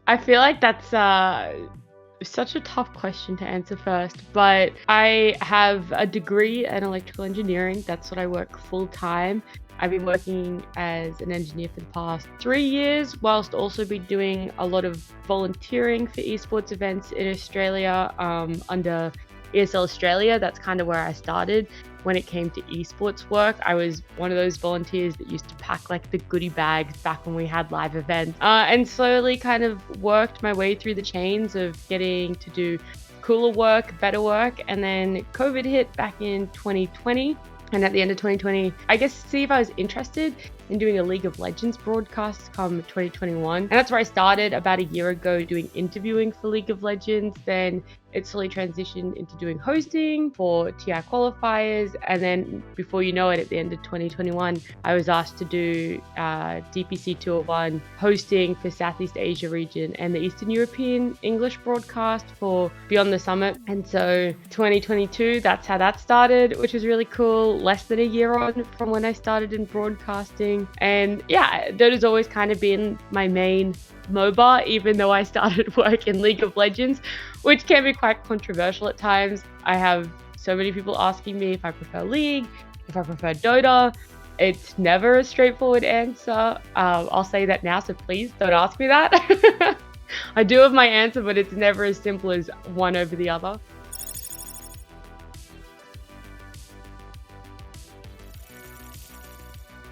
I feel like that's such a tough question to answer first, but I have a degree in electrical engineering. That's what I work full time. I've been working as an engineer for the past 3 years, whilst also be doing a lot of volunteering for esports events in Australia under ESL Australia. That's kind of where I started. When it came to esports work, I was one of those volunteers that used to pack like the goodie bags back when we had live events, and slowly kind of worked my way through the chains of getting to do cooler work, better work. And then COVID hit back in 2020. And at the end of 2020, I guess see if I was interested in doing a League of Legends broadcast come 2021. And that's where I started about a year ago doing interviewing for League of Legends. Then it slowly transitioned into doing hosting for TI qualifiers. And then before you know it, at the end of 2021, I was asked to do DPC 201 hosting for Southeast Asia region and the Eastern European English broadcast for Beyond the Summit. And so 2022, that's how that started, which was really cool. Less than a year on from when I started in broadcasting. And yeah, that has always kind of been my main MOBA, even though I started work in League of Legends, which can be quite controversial at times. I have so many people asking me if I prefer League, if I prefer Dota. It's never a straightforward answer. I'll say that now, so please don't ask me that. I do have my answer, but it's never as simple as one over the other.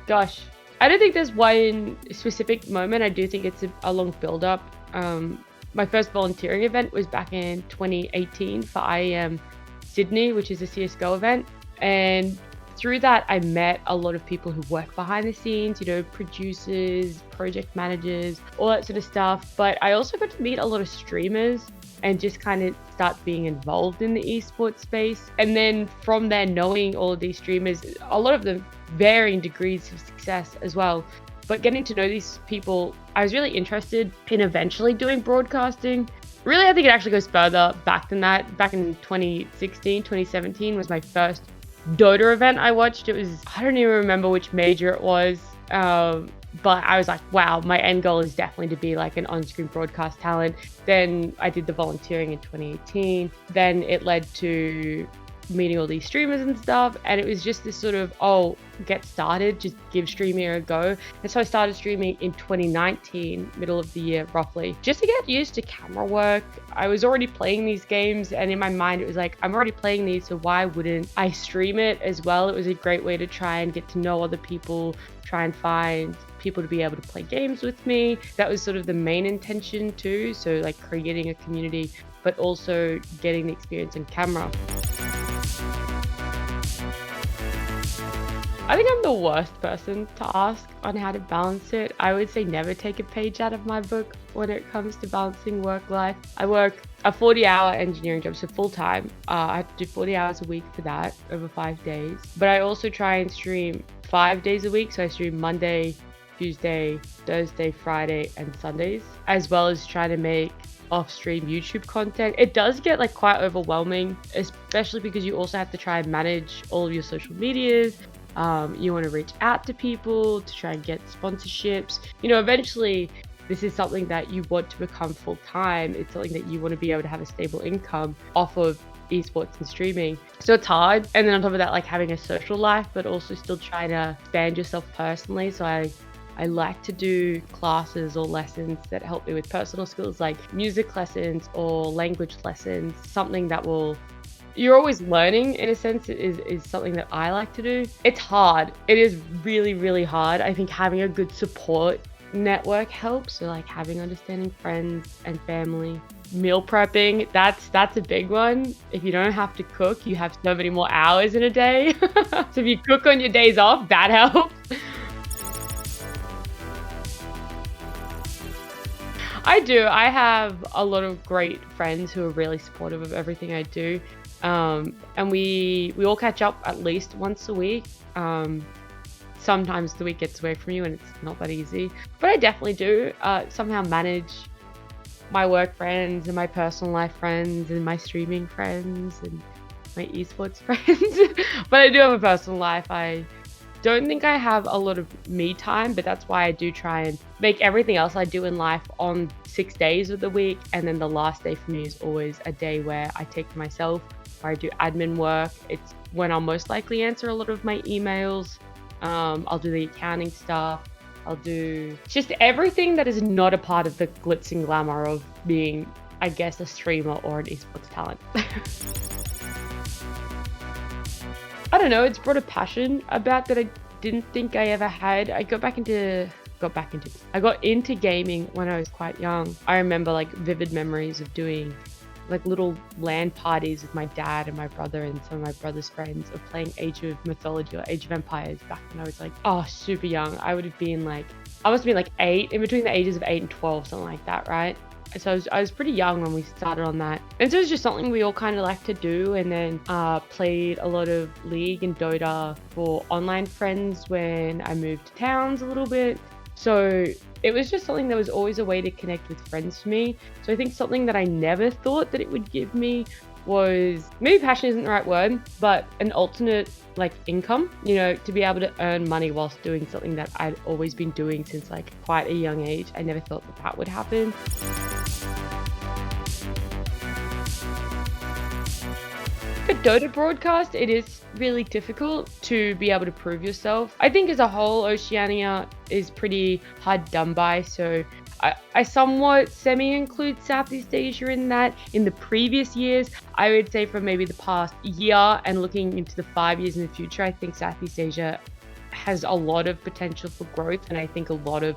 Gosh, I don't think there's one specific moment. I do think it's a long build up. My first volunteering event was back in 2018 for IEM Sydney, which is a CSGO event. And through that, I met a lot of people who work behind the scenes, producers, project managers, all that sort of stuff. But I also got to meet a lot of streamers and just kind of start being involved in the esports space. And then from there, knowing all of these streamers, a lot of them varying degrees of success as well. But getting to know these people, I was really interested in eventually doing broadcasting. Really, I think it actually goes further back than that. Back in 2016, 2017 was my first Dota event I watched. It was, I don't even remember which major it was. But I was like, wow, my end goal is definitely to be like an on-screen broadcast talent. Then I did the volunteering in 2018. Then it led to meeting all these streamers and stuff, and it was just this sort of, get started, just give streaming a go. And so I started streaming in 2019, middle of the year roughly, just to get used to camera work. I was already playing these games, and in my mind it was like, I'm already playing these, so why wouldn't I stream it as well? It was a great way to try and get to know other people, try and find people to be able to play games with me. That was sort of the main intention too, so like creating a community, but also getting the experience in camera. I think I'm the worst person to ask on how to balance it. I would say never take a page out of my book when it comes to balancing work life. I work a 40-hour engineering job, so full time. I have to do 40 hours a week for that over 5 days. But I also try and stream 5 days a week. So I stream Monday, Tuesday, Thursday, Friday, and Sundays, as well as try to make off-stream YouTube content. It does get like quite overwhelming, especially because you also have to try and manage all of your social medias. You want to reach out to people to try and get sponsorships. Eventually this is something that you want to become full-time. It's something that you want to be able to have a stable income off of esports and streaming. So it's hard. And then on top of that, like having a social life, but also still trying to expand yourself personally. So I like to do classes or lessons that help me with personal skills, like music lessons or language lessons, something that you're always learning in a sense. Is something that I like to do. It's hard. It is really, really hard. I think having a good support network helps. So like having understanding friends and family. Meal prepping, that's a big one. If you don't have to cook, you have so many more hours in a day. So if you cook on your days off, that helps. I do. I have a lot of great friends who are really supportive of everything I do. And we all catch up at least once a week. Sometimes the week gets away from you and it's not that easy, but I definitely do somehow manage my work friends and my personal life friends and my streaming friends and my esports friends. But I do have a personal life. I don't think I have a lot of me time, but that's why I do try and make everything else I do in life on 6 days of the week. And then the last day for me is always a day where I take for myself, where I do admin work. It's when I'll most likely answer a lot of my emails. I'll do the accounting stuff. I'll do just everything that is not a part of the glitz and glamour of being, I guess, a streamer or an esports talent. I don't know, it's brought a passion about that I didn't think I ever had. I got into gaming when I was quite young. I remember like vivid memories of doing like little LAN parties with my dad and my brother and some of my brother's friends of playing Age of Mythology or Age of Empires back when I was like, super young. I must have been like 8, in between the ages of 8 and 12, something like that, right? So I was pretty young when we started on that. And so it was just something we all kind of liked to do. And then played a lot of League and Dota for online friends when I moved to towns a little bit. So it was just something that was always a way to connect with friends for me. So I think something that I never thought that it would give me was, maybe passion isn't the right word, but an alternate like income, to be able to earn money whilst doing something that I'd always been doing since like quite a young age. I never thought that would happen. For Dota broadcast, it is really difficult to be able to prove yourself. I think as a whole, Oceania is pretty hard done by, so I somewhat semi-include Southeast Asia in that. In the previous years, I would say from maybe the past year and looking into the 5 years in the future, I think Southeast Asia has a lot of potential for growth, and I think a lot of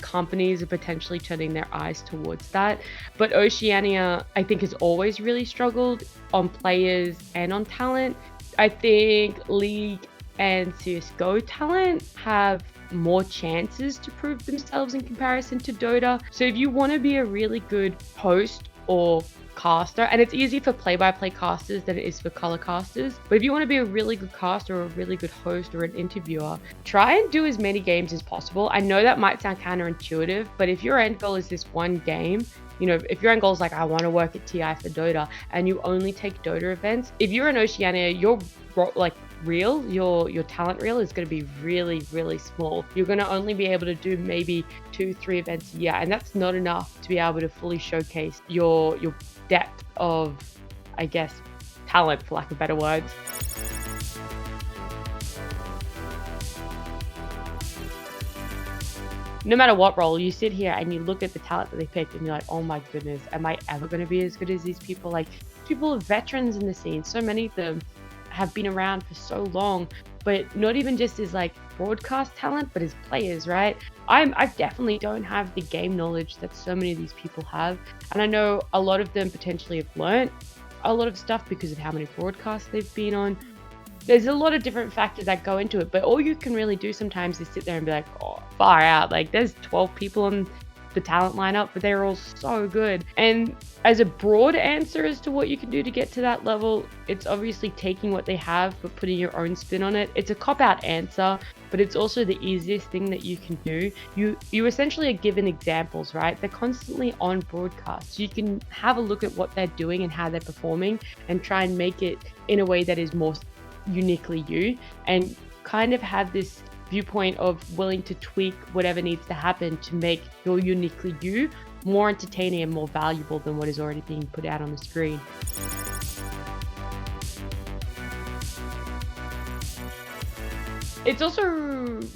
companies are potentially turning their eyes towards that. But Oceania, I think, has always really struggled on players and on talent. I think League and CSGO talent have more chances to prove themselves in comparison to Dota. So if you want to be a really good host or caster, and it's easy for play-by-play casters than it is for color casters, but if you want to be a really good caster or a really good host or an interviewer, try and do as many games as possible. I know that might sound counterintuitive, but if your end goal is this one game, if your end goal is like, I want to work at TI for Dota, and you only take Dota events, if you're in Oceania, your talent reel is going to be really, really small. You're going to only be able to do maybe 2-3 events a year, and that's not enough to be able to fully showcase your depth of, I guess, talent, for lack of better words. No matter what role, you sit here and you look at the talent that they picked and you're like, oh my goodness, am I ever going to be as good as these people? Like, people are veterans in the scene. So many of them have been around for so long, but not even just as like broadcast talent, but as players, right? I definitely don't have the game knowledge that so many of these people have. And I know a lot of them potentially have learned a lot of stuff because of how many broadcasts they've been on. There's a lot of different factors that go into it, but all you can really do sometimes is sit there and be like, oh, far out. Like, there's 12 people on the talent lineup, but they're all so good. And as a broad answer as to what you can do to get to that level, it's obviously taking what they have but putting your own spin on it. It's a cop-out answer, but it's also the easiest thing that you can do. You essentially are given examples, right? They're constantly on broadcast. You can have a look at what they're doing and how they're performing and try and make it in a way that is more uniquely you, and kind of have this viewpoint of willing to tweak whatever needs to happen to make your uniquely you more entertaining and more valuable than what is already being put out on the screen. It's also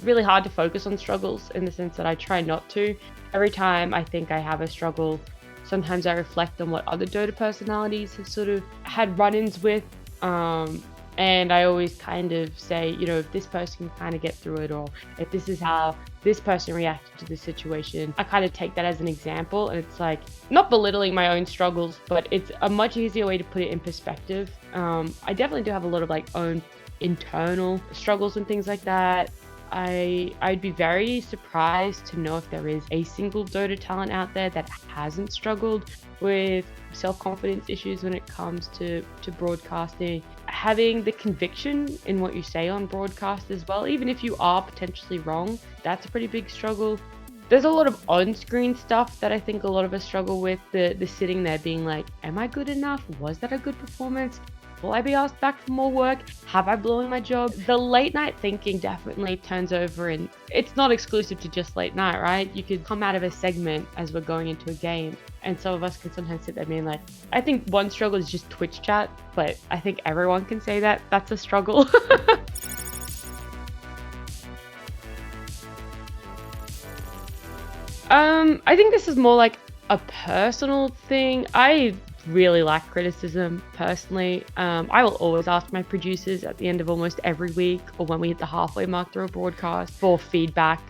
really hard to focus on struggles in the sense that I try not to. Every time I think I have a struggle, sometimes I reflect on what other Dota personalities have sort of had run-ins with. And I always kind of say, if this person can kind of get through it, or if this is how this person reacted to the situation, I kind of take that as an example. And it's like, not belittling my own struggles, but it's a much easier way to put it in perspective. I definitely do have a lot of like own internal struggles and things like that. I'd be very surprised to know if there is a single Dota talent out there that hasn't struggled with self-confidence issues when it comes to broadcasting. Having the conviction in what you say on broadcast as well, even if you are potentially wrong, that's a pretty big struggle. There's a lot of on-screen stuff that I think a lot of us struggle with, the sitting there being like, am I good enough? Was that a good performance? will I be asked back for more work? Have I blown my job? The late night thinking definitely turns over, and it's not exclusive to just late night, right? You could come out of a segment as we're going into a game, and some of us can sometimes sit there being like, I think one struggle is just Twitch chat, but I think everyone can say that that's a struggle. I think this is more like a personal thing. I really like criticism personally. I will always ask my producers at the end of almost every week, or when we hit the halfway mark through a broadcast, for feedback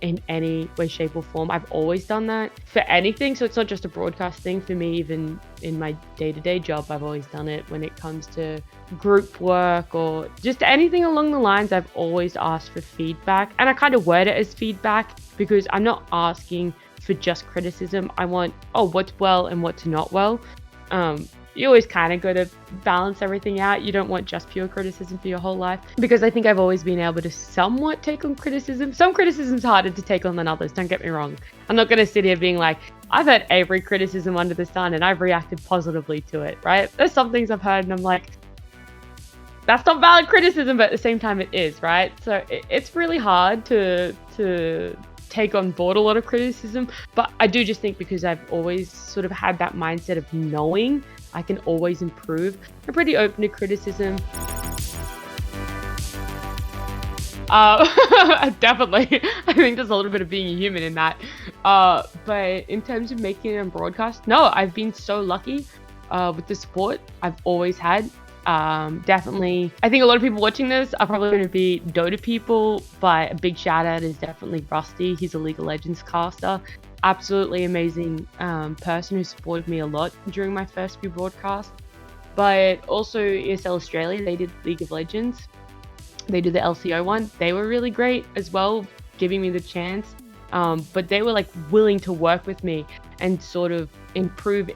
in any way, shape or form. I've always done that for anything. So it's not just a broadcast thing for me. Even in my day-to-day job, I've always done it. When it comes to group work or just anything along the lines, I've always asked for feedback, and I kind of word it as feedback because I'm not asking for just criticism. I want, what's well and what's not well. You always kind of got to balance everything out. You don't want just pure criticism for your whole life, because I think I've always been able to somewhat take on criticism. Some criticism's harder to take on than others, don't get me wrong. I'm not going to sit here being like, I've heard every criticism under the sun and I've reacted positively to it, right? There's some things I've heard and I'm like, that's not valid criticism, but at the same time it is, right? So it's really hard to take on board a lot of criticism, but I do just think because I've always sort of had that mindset of knowing I can always improve, I'm pretty open to criticism. Definitely. I think there's a little bit of being a human in that. But in terms of making it on broadcast, no, I've been so lucky with the support I've always had. Definitely, I think a lot of people watching this are probably going to be Dota people, but a big shout out is definitely Rusty. He's a League of Legends caster. Absolutely amazing person who supported me a lot during my first few broadcasts. But also ESL Australia, they did League of Legends. They did the LCO one. They were really great as well, giving me the chance. But they were like willing to work with me and sort of improve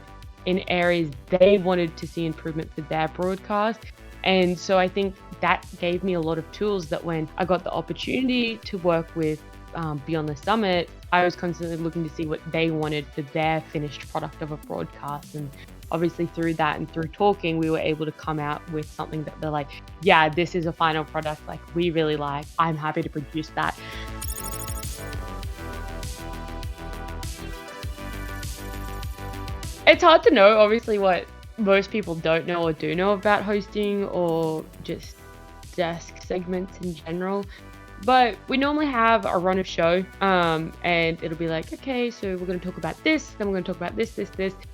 in areas they wanted to see improvement for their broadcast. And so I think that gave me a lot of tools that when I got the opportunity to work with Beyond the Summit, I was constantly looking to see what they wanted for their finished product of a broadcast. And obviously through that and through talking, we were able to come out with something that they're like, yeah, this is a final product like we really like. I'm happy to produce that. It's hard to know, obviously, what most people don't know or do know about hosting or just desk segments in general. But we normally have a run of show, and it'll be like, okay, so we're going to talk about this, then we're going to talk about this.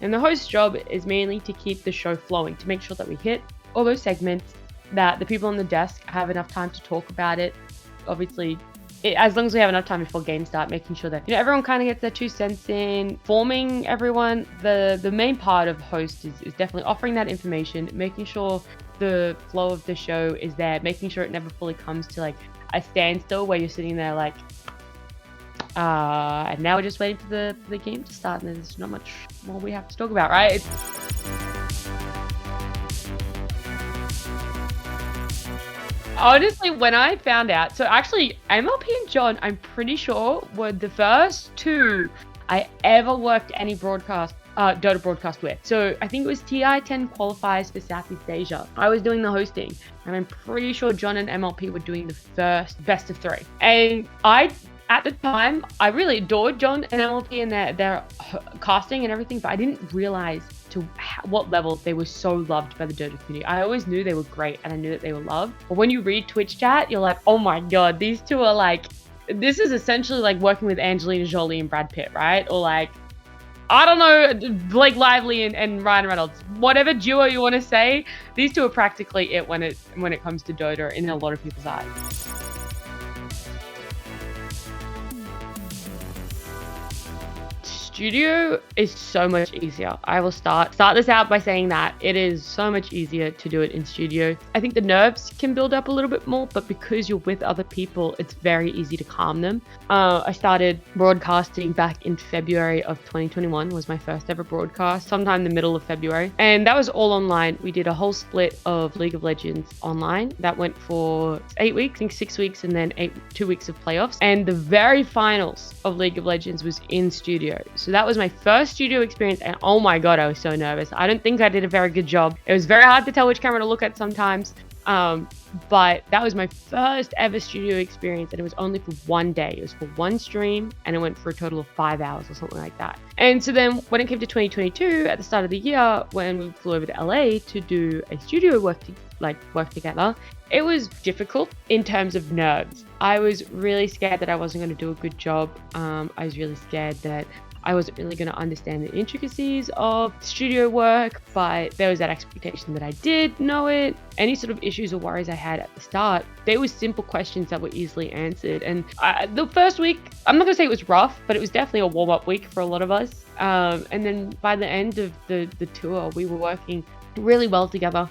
And the host's job is mainly to keep the show flowing, to make sure that we hit all those segments, that the people on the desk have enough time to talk about it. Obviously, as long as we have enough time before games start, making sure that everyone kind of gets their 2 cents in, forming everyone. The main part of host is definitely offering that information, making sure the flow of the show is there, making sure it never fully comes to like a standstill where you're sitting there like, and now we're just waiting for the game to start, and there's not much more we have to talk about, right? Honestly, when I found out, so actually MLP and John, I'm pretty sure, were the first 2 I ever worked any broadcast, Dota broadcast with. So I think it was TI10 qualifiers for Southeast Asia. I was doing the hosting, and I'm pretty sure John and MLP were doing the first best of 3. And at the time, I really adored John and MLP and their casting and everything, but I didn't realize to what level they were so loved by the Dota community. I always knew they were great and I knew that they were loved. But when you read Twitch chat, you're like, oh my God, these 2 are like, this is essentially like working with Angelina Jolie and Brad Pitt, right? Or like, I don't know, Blake Lively and Ryan Reynolds. Whatever duo you want to say, these 2 are practically it when it comes to Dota in a lot of people's eyes. Studio is so much easier. I will start this out by saying that it is so much easier to do it in studio. I think the nerves can build up a little bit more, but because you're with other people, it's very easy to calm them. I started broadcasting back in February of 2021, was my first ever broadcast, sometime in the middle of February. And that was all online. We did a whole split of League of Legends online. That went for 8 weeks, I think 6 weeks, and then 2 weeks of playoffs. And the very finals of League of Legends was in studio. So that was my first studio experience, and oh my god, I was so nervous. I don't think I did a very good job. It was very hard to tell which camera to look at sometimes. But that was my first ever studio experience, and it was only for one day. It was for one stream, and it went for a total of 5 hours or something like that. And so then when it came to 2022, at the start of the year, when we flew over to LA to do a studio work together, it was difficult in terms of nerves. I was really scared that I wasn't going to do a good job. I was really scared that I wasn't really going to understand the intricacies of studio work, but there was that expectation that I did know it. Any sort of issues or worries I had at the start, there was simple questions that were easily answered. And the first week, I'm not going to say it was rough, but it was definitely a warm-up week for a lot of us. And then by the end of the tour, we were working really well together.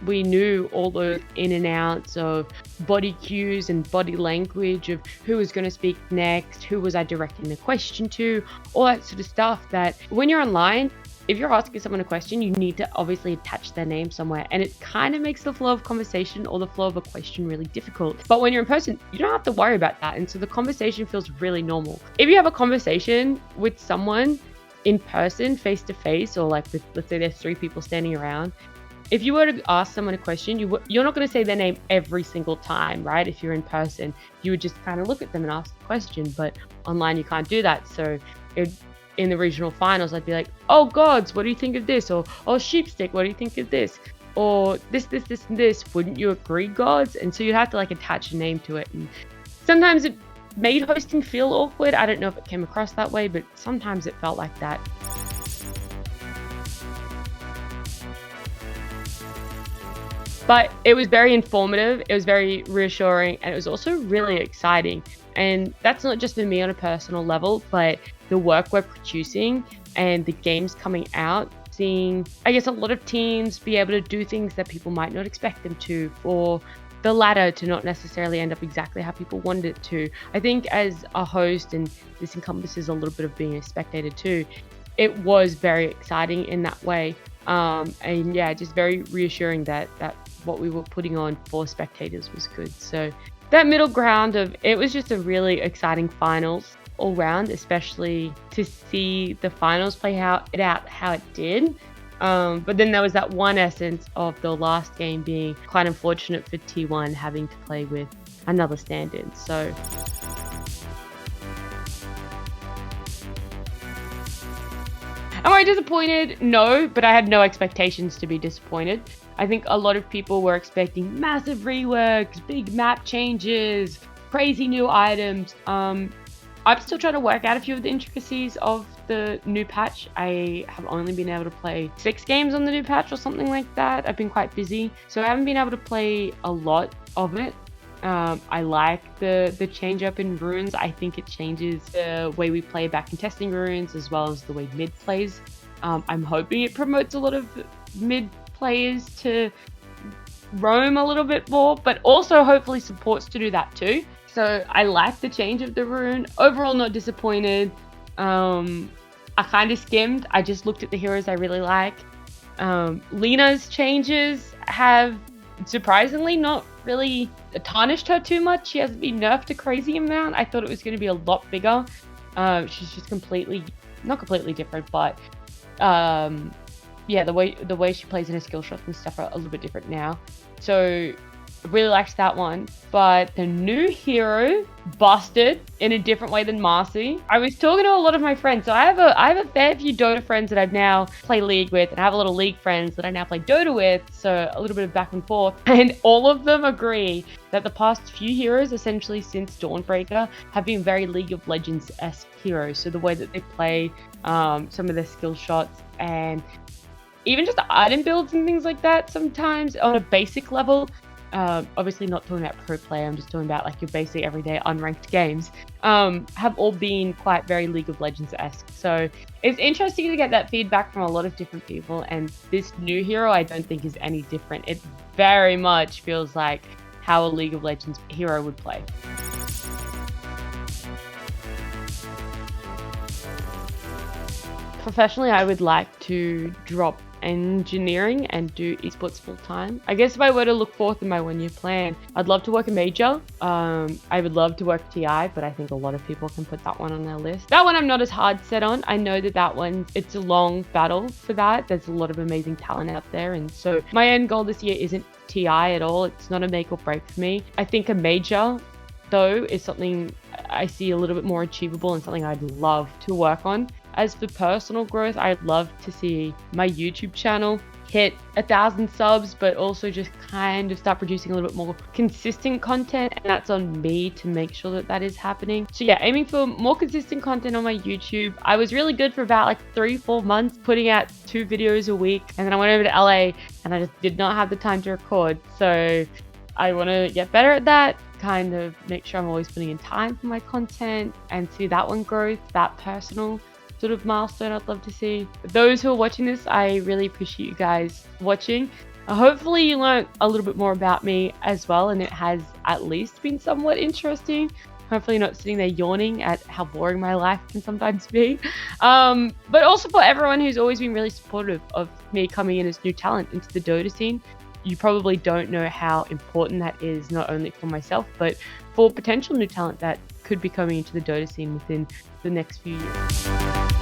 We knew all the in and outs of body cues and body language of who was going to speak next, who was I directing the question to, all that sort of stuff that when you're online, if you're asking someone a question, you need to obviously attach their name somewhere, and it kind of makes the flow of conversation or the flow of a question really difficult. But when you're in person, you don't have to worry about that, and so the conversation feels really normal. If you have a conversation with someone in person, face to face, or like with, let's say there's 3 people standing around, if you were to ask someone a question, you're not going to say their name every single time, right? If you're in person, you would just kind of look at them and ask the question. But online, you can't do that. So in the regional finals, I'd be like, oh, gods, what do you think of this? Or, oh, sheepstick, what do you think of this? Or this, and this. Wouldn't you agree, gods? And so you'd have to like attach a name to it. And sometimes it made hosting feel awkward. I don't know if it came across that way, but sometimes it felt like that. But it was very informative, it was very reassuring, and it was also really exciting. And that's not just for me on a personal level, but the work we're producing and the games coming out, seeing, I guess, a lot of teams be able to do things that people might not expect them to, for the ladder to not necessarily end up exactly how people wanted it to. I think as a host, and this encompasses a little bit of being a spectator too, it was very exciting in that way. And yeah, just very reassuring that what we were putting on for spectators was good. So that middle ground of it was just a really exciting finals all round, especially to see the finals play out how it did. But then there was that one essence of the last game being quite unfortunate for T1 having to play with another stand-in. So am I disappointed? No, but I had no expectations to be disappointed. I think a lot of people were expecting massive reworks, big map changes, crazy new items. I'm still trying to work out a few of the intricacies of the new patch. I have only been able to play 6 games on the new patch or something like that. I've been quite busy, so I haven't been able to play a lot of it. I like the change up in runes. I think it changes the way we play back in testing runes as well as the way mid plays. I'm hoping it promotes a lot of mid players to roam a little bit more, but also hopefully supports to do that too. So I like the change of the rune. Overall, not disappointed. I kind of skimmed. I just looked at the heroes I really like. Lena's changes have surprisingly not really tarnished her too much. She hasn't been nerfed a crazy amount. I thought it was going to be a lot bigger. She's just not completely different, but yeah, the way she plays in her skill shots and stuff are a little bit different now. So I really liked that one. But the new hero busted in a different way than Marcy. I was talking to a lot of my friends. So I have a fair few Dota friends that I've now played League with, and I have a lot of League friends that I now play Dota with. So a little bit of back and forth. And all of them agree that the past few heroes, essentially since Dawnbreaker, have been very League of Legends-esque heroes. So the way that they play, some of their skill shots, and even just the item builds and things like that sometimes on a basic level. Obviously not talking about pro play, I'm just talking about like your basic everyday unranked games, have all been quite very League of Legends-esque. So it's interesting to get that feedback from a lot of different people, and this new hero I don't think is any different. It very much feels like how a League of Legends hero would play. Professionally, I would like to drop engineering and do esports full time. I guess if I were to look forth in my 1-year plan, I'd love to work a major. I would love to work TI, but I think a lot of people can put that one on their list. That one I'm not as hard set on. I know that one, it's a long battle for that. There's a lot of amazing talent out there. And so my end goal this year isn't TI at all. It's not a make or break for me. I think a major, though, is something I see a little bit more achievable and something I'd love to work on. As for personal growth, I'd love to see my YouTube channel hit 1,000 subs, but also just kind of start producing a little bit more consistent content, and that's on me to make sure that that is happening. So yeah, aiming for more consistent content on my YouTube. I was really good for about like 3-4 months, putting out 2 videos a week, and then I went over to LA and I just did not have the time to record. So I want to get better at that, kind of make sure I'm always putting in time for my content and see that one growth, that personal sort of milestone I'd love to see. Those who are watching this, I really appreciate you guys watching. Hopefully you learned a little bit more about me as well, and it has at least been somewhat interesting. Hopefully you're not sitting there yawning at how boring my life can sometimes be. But also for everyone who's always been really supportive of me coming in as new talent into the Dota scene. You probably don't know how important that is, not only for myself, but for potential new talent that could be coming into the Dota scene within the next few years.